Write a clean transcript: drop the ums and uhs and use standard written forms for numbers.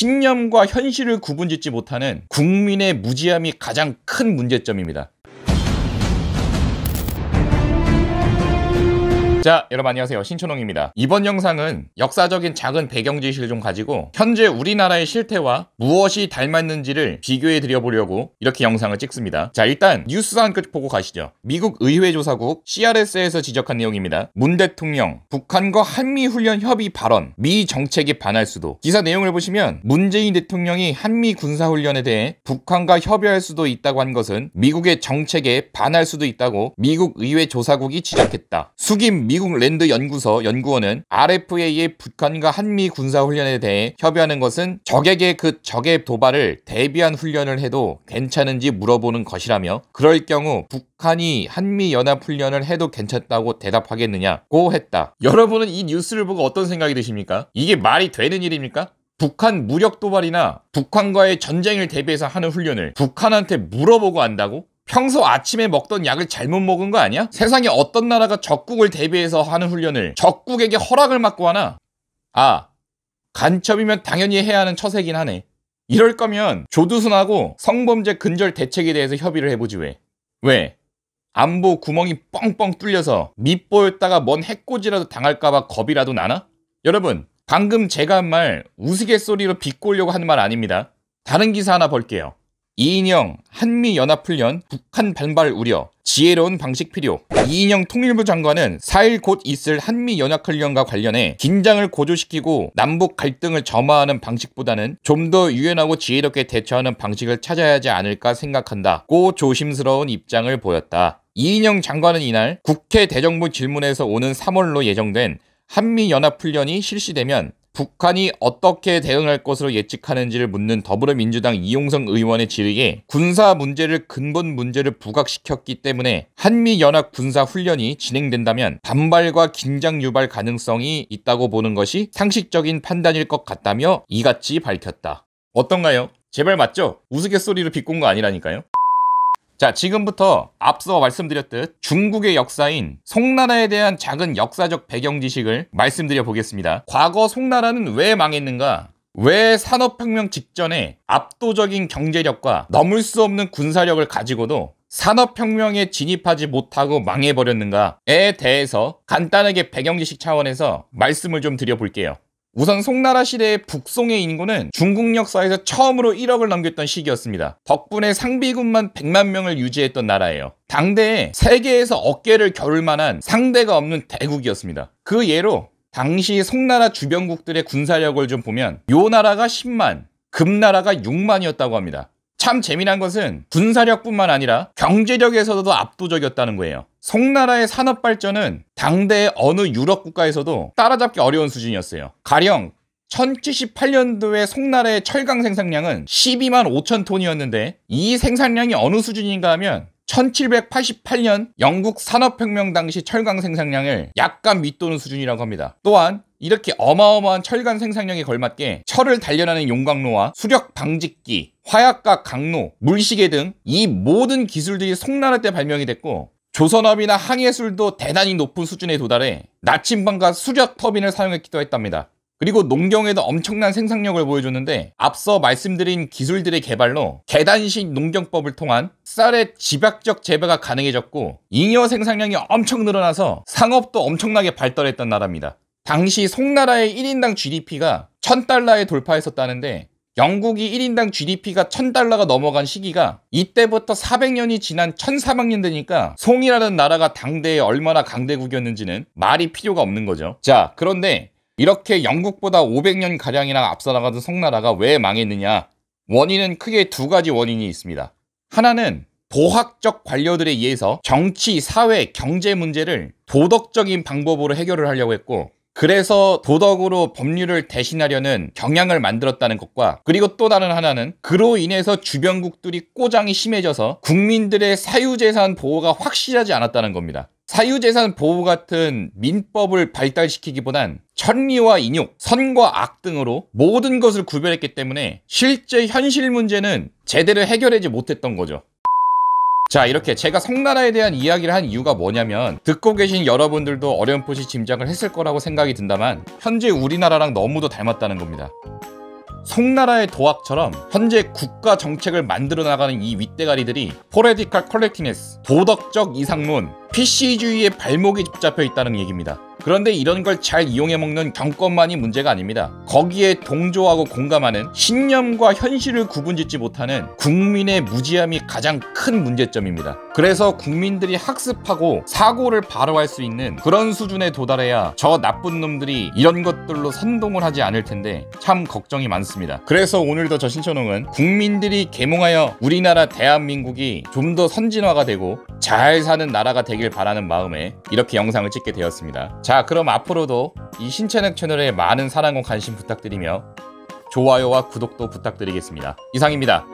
신념과 현실을 구분짓지 못하는 국민의 무지함이 가장 큰 문제점입니다. 자, 여러분 안녕하세요. 신촌홍입니다. 이번 영상은 역사적인 작은 배경 지식을 좀 가지고 현재 우리나라의 실태와 무엇이 닮았는지를 비교해 드려보려고 이렇게 영상을 찍습니다. 자, 일단 뉴스 한 끗 보고 가시죠. 미국 의회조사국 CRS에서 지적한 내용입니다. 문 대통령, 북한과 한미훈련 협의 발언, 미 정책에 반할 수도. 기사 내용을 보시면 문재인 대통령이 한미 군사훈련에 대해 북한과 협의할 수도 있다고 한 것은 미국의 정책에 반할 수도 있다고 미국 의회조사국이 지적했다. 숙임 미국 랜드 연구소 연구원은 RFA의 북한과 한미 군사훈련에 대해 협의하는 것은 적에게 그 적의 도발을 대비한 훈련을 해도 괜찮은지 물어보는 것이라며 그럴 경우 북한이 한미 연합훈련을 해도 괜찮다고 대답하겠느냐고 했다. 여러분은 이 뉴스를 보고 어떤 생각이 드십니까? 이게 말이 되는 일입니까? 북한 무력 도발이나 북한과의 전쟁을 대비해서 하는 훈련을 북한한테 물어보고 한다고? 평소 아침에 먹던 약을 잘못 먹은 거 아니야? 세상에 어떤 나라가 적국을 대비해서 하는 훈련을 적국에게 허락을 받고 하나? 아, 간첩이면 당연히 해야 하는 처세긴 하네. 이럴 거면 조두순하고 성범죄 근절 대책에 대해서 협의를 해보지 왜? 왜? 안보 구멍이 뻥뻥 뚫려서 밑보였다가 뭔 해코지라도 당할까봐 겁이라도 나나? 여러분, 방금 제가 한 말 우스갯소리로 비꼬려고 하는 말 아닙니다. 다른 기사 하나 볼게요. 이인영 한미연합훈련 북한 반발 우려 지혜로운 방식 필요. 이인영 통일부 장관은 4일 곧 있을 한미연합훈련과 관련해 긴장을 고조시키고 남북 갈등을 점화하는 방식보다는 좀 더 유연하고 지혜롭게 대처하는 방식을 찾아야 하지 않을까 생각한다고 조심스러운 입장을 보였다. 이인영 장관은 이날 국회 대정부 질문에서 오는 3월로 예정된 한미연합훈련이 실시되면 북한이 어떻게 대응할 것으로 예측하는지를 묻는 더불어민주당 이용성 의원의 질의에 군사 문제를 근본 문제를 부각시켰기 때문에 한미연합 군사훈련이 진행된다면 반발과 긴장 유발 가능성이 있다고 보는 것이 상식적인 판단일 것 같다며 이같이 밝혔다. 어떤가요? 제발 맞죠? 우스갯소리로 비꼰 거 아니라니까요? 자, 지금부터 앞서 말씀드렸듯 중국의 역사인 송나라에 대한 작은 역사적 배경 지식을 말씀드려 보겠습니다. 과거 송나라는 왜 망했는가? 왜 산업혁명 직전에 압도적인 경제력과 넘을 수 없는 군사력을 가지고도 산업혁명에 진입하지 못하고 망해버렸는가에 대해서 간단하게 배경 지식 차원에서 말씀을 좀 드려볼게요. 우선 송나라 시대의 북송의 인구는 중국 역사에서 처음으로 1억을 넘겼던 시기였습니다. 덕분에 상비군만 100만 명을 유지했던 나라예요. 당대에 세계에서 어깨를 겨룰 만한 상대가 없는 대국이었습니다. 그 예로 당시 송나라 주변국들의 군사력을 좀 보면 요 나라가 10만, 금나라가 6만이었다고 합니다. 참 재미난 것은 군사력뿐만 아니라 경제력에서도 압도적이었다는 거예요. 송나라의 산업 발전은 당대의 어느 유럽 국가에서도 따라잡기 어려운 수준이었어요. 가령 1078년도에 송나라의 철강 생산량은 12만 5천 톤이었는데 이 생산량이 어느 수준인가 하면 1788년 영국 산업혁명 당시 철강 생산량을 약간 밑도는 수준이라고 합니다. 또한 이렇게 어마어마한 철강 생산량에 걸맞게 철을 단련하는 용광로와 수력 방직기, 화약과 강로, 물시계 등 이 모든 기술들이 송나라 때 발명이 됐고 조선업이나 항해술도 대단히 높은 수준에 도달해 나침반과 수력 터빈을 사용했기도 했답니다. 그리고 농경에도 엄청난 생산력을 보여줬는데 앞서 말씀드린 기술들의 개발로 계단식 농경법을 통한 쌀의 집약적 재배가 가능해졌고 잉여 생산량이 엄청 늘어나서 상업도 엄청나게 발달했던 나라입니다. 당시 송나라의 1인당 GDP가 1000달러에 돌파했었다는데 영국이 1인당 GDP가 1000달러가 넘어간 시기가 이때부터 400년이 지난 1400년 되니까 송이라는 나라가 당대에 얼마나 강대국이었는지는 말이 필요가 없는 거죠. 자, 그런데 이렇게 영국보다 500년가량이나 앞서 나가던 송나라가 왜 망했느냐? 원인은 크게 두 가지 원인이 있습니다. 하나는 도학적 관료들에 의해서 정치, 사회, 경제 문제를 도덕적인 방법으로 해결을 하려고 했고 그래서 도덕으로 법률을 대신하려는 경향을 만들었다는 것과 그리고 또 다른 하나는 그로 인해서 주변국들이 꼬장이 심해져서 국민들의 사유재산 보호가 확실하지 않았다는 겁니다. 사유재산 보호 같은 민법을 발달시키기보단 천리와 인욕, 선과 악 등으로 모든 것을 구별했기 때문에 실제 현실 문제는 제대로 해결하지 못했던 거죠. 자, 이렇게 제가 송나라에 대한 이야기를 한 이유가 뭐냐면 듣고 계신 여러분들도 어렴풋이 짐작을 했을 거라고 생각이 든다만 현재 우리나라랑 너무도 닮았다는 겁니다. 송나라의 도학처럼 현재 국가 정책을 만들어 나가는 이 윗대가리들이 포레티컬 컬렉티네스, 도덕적 이상론, PC주의의 발목이 붙잡혀 있다는 얘기입니다. 그런데 이런 걸 잘 이용해 먹는 정권만이 문제가 아닙니다. 거기에 동조하고 공감하는 신념과 현실을 구분짓지 못하는 국민의 무지함이 가장 큰 문제점입니다. 그래서 국민들이 학습하고 사고를 바로 할 수 있는 그런 수준에 도달해야 저 나쁜 놈들이 이런 것들로 선동을 하지 않을 텐데 참 걱정이 많습니다. 그래서 오늘도 저 신천홍은 국민들이 계몽하여 우리나라 대한민국이 좀 더 선진화가 되고 잘 사는 나라가 되길 바라는 마음에 이렇게 영상을 찍게 되었습니다. 자, 그럼 앞으로도 이 신채널 채널에 많은 사랑과 관심 부탁드리며 좋아요와 구독도 부탁드리겠습니다. 이상입니다.